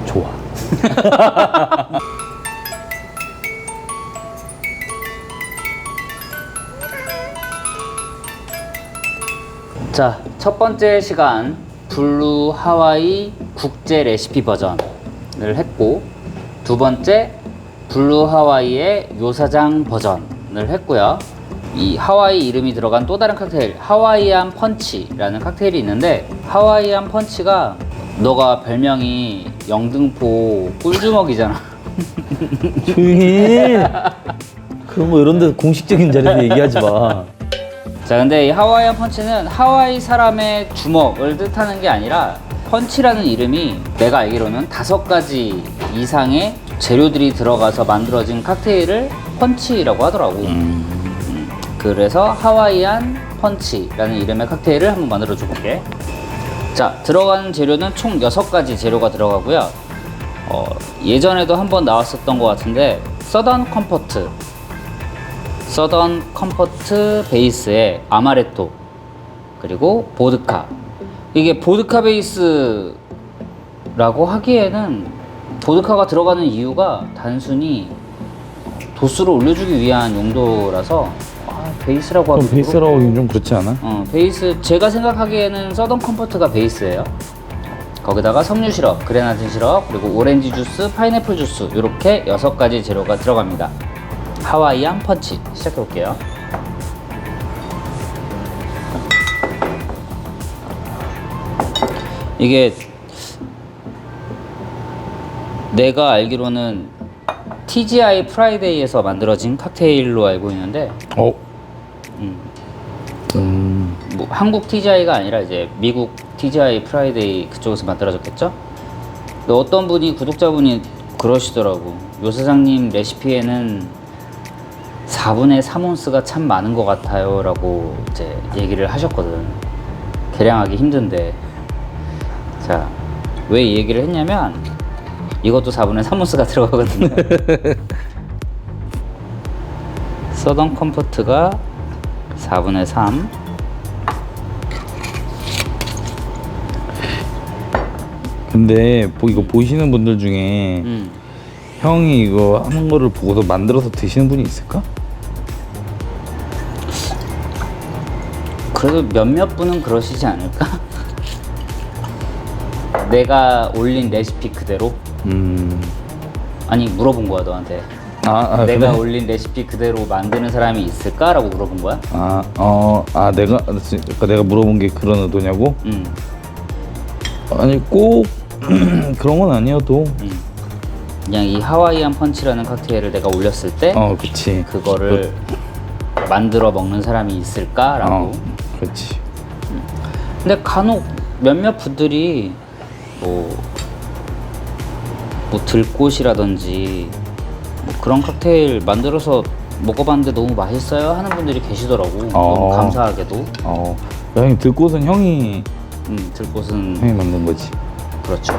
좋아. 자, 첫 번째 시간 블루 하와이 국제 레시피 버전을 했고, 두 번째 블루 하와이의 요사장 버전을 했고요. 이 하와이 이름이 들어간 또 다른 칵테일, 하와이안 펀치라는 칵테일이 있는데, 하와이안 펀치가 너가 별명이 영등포 꿀주먹이잖아. 조용히 해. 그런 거 이런 데 공식적인 자리에서 얘기하지 마. 자, 근데 이 하와이안 펀치는 하와이 사람의 주먹을 뜻하는 게 아니라, 펀치라는 이름이 내가 알기로는 5가지 이상의 재료들이 들어가서 만들어진 칵테일을 펀치라고 하더라고. 그래서 하와이안 펀치라는 이름의 칵테일을 한번 만들어 줘 볼게. 자, 들어가는 재료는 총 6가지 재료가 들어가고요. 예전에도 한번 나왔었던 것 같은데, 서던 컴포트 베이스에 아마레토, 그리고 보드카. 이게 보드카 베이스라고 하기에는, 보드카가 들어가는 이유가 단순히 도수를 올려주기 위한 용도라서 베이스라고 하기 베이스라고 하긴 좀 그렇지 않아? 베이스, 제가 생각하기에는 서던 컴포트가 베이스예요. 거기다가 석류 시럽, 그레나틴 시럽, 그리고 오렌지 주스, 파인애플 주스, 이렇게 6가지 재료가 들어갑니다. 하와이안 펀치 시작해 볼게요. 이게 내가 알기로는 TGI 프라이데이에서 만들어진 칵테일로 알고 있는데, 뭐 한국 TGI가 아니라 이제 미국 TGI 프라이데이 그쪽에서 만들어졌겠죠? 근데 어떤 분이, 구독자분이 그러시더라고. 요 사장님 레시피에는 4분의 3온스가 참 많은 것 같아요 라고 이제 얘기를 하셨거든. 계량하기 힘든데. 자, 왜 이 얘기를 했냐면, 이것도 4분의 3온스가 들어가거든요. 서던 컴포트가 4분의 3. 근데 이거 보시는 분들 중에 형이 이거 하는 거를 보고서 만들어서 드시는 분이 있을까? 그래도 몇몇 분은 그러시지 않을까? 내가 올린 레시피 그대로? 아니, 물어본 거야 너한테. 내가 그래? 올린 레시피 그대로 만드는 사람이 있을까? 라고 물어본 거야. 내가 물어본 게 그런 의도냐고? 아니 꼭 그런 건 아니어도. 그냥 이 하와이안 펀치라는 칵테일을 내가 올렸을 때, 그치. 그거를 만들어 먹는 사람이 있을까라고. 그렇지. 근데 간혹 몇몇 분들이 뭐 들꽃이라든지 뭐 그런 칵테일 만들어서 먹어봤는데 너무 맛있어요 하는 분들이 계시더라고. 너무 감사하게도. 형이 들꽃은 형이 들꽃은 형이 만든 거지. 그렇죠.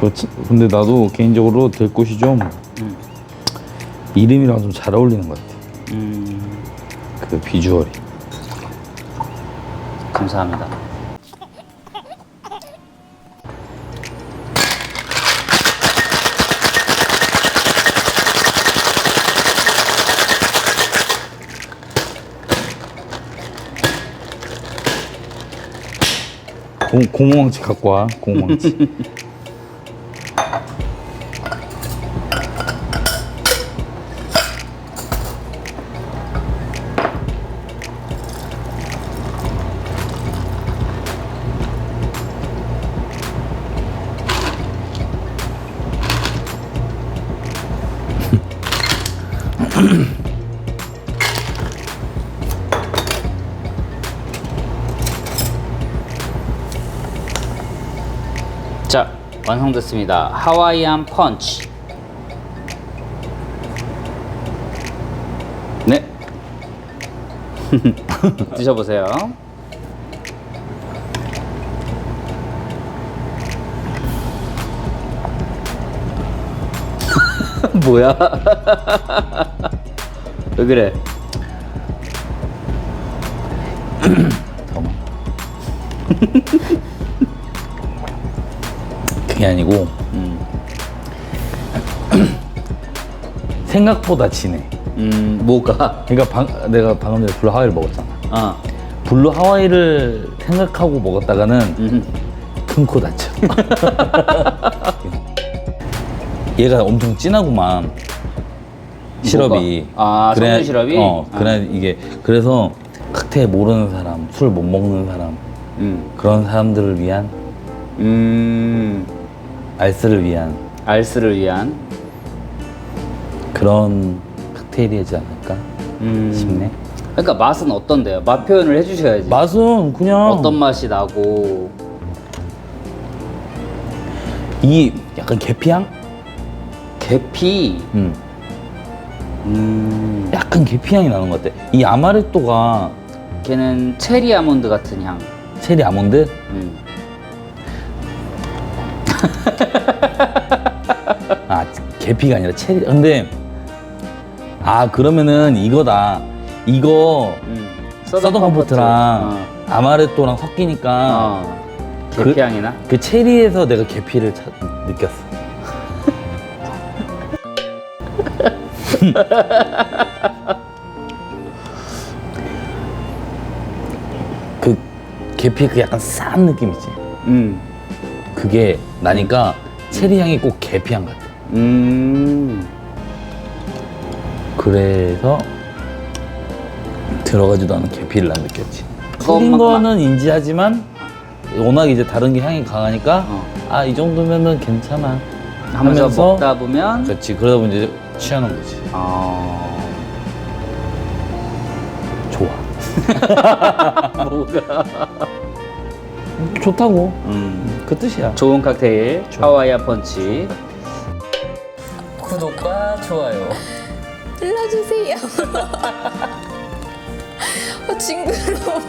그렇지. 근데 나도 개인적으로 들꽃이 좀 이름이랑 좀 잘 어울리는 것 같아. 그 비주얼이. 감사합니다. 고무망치 갖고 와. 고무망치. 자, 완성됐습니다. 하와이안 펀치. 네. 드셔보세요. 뭐야? 왜 그래? 그게 아니고 생각보다 진해. 뭐가? 그러니까 내가 방금 전에 블루 하와이를 먹었잖아. 아. 블루 하와이를 생각하고 먹었다가는 큰 코 다쳐. 얘가 엄청 진하구만. 시럽이. 아, 석류 시럽이? 그래 이게 그래서 칵테일 모르는 사람, 술 못 먹는 사람 그런 사람들을 위한 알스를 위한 알스를 위한. 그런 칵테일이지 않을까 싶네. 그러니까 맛은 어떤데요? 맛 표현을 해주셔야지. 맛은 그냥 어떤 맛이 나고. 이 약간 계피향? 계피. 약간 계피향이 나는 것 같아. 이 아마레토가 걔는 체리 아몬드 같은 향. 체리 아몬드? 아 계피가 아니라 체리. 근데 그러면은 이거다. 이거 서던 컴포트랑 아마레토랑 섞이니까 계피 향이나? 그 체리에서 내가 계피를 느꼈어. 그 계피 그 약간 싼 느낌 있지? 그게 나니까 체리 향이 꼭 계피 향 같아. 그래서 들어가지도 않은 계피를 난 느꼈지. 틀린 거는 인지하지만 워낙 이제 다른 게 향이 강하니까 이 정도면은 괜찮아 하면서 먹다 보면. 그렇지. 그러다 보면 이제 취하는 거지. 좋아. 뭐가? 좋다고. 그 뜻이야. 좋은 칵테일 하와이안 펀치. 구독과 좋아요 눌러주세요. 징그러워.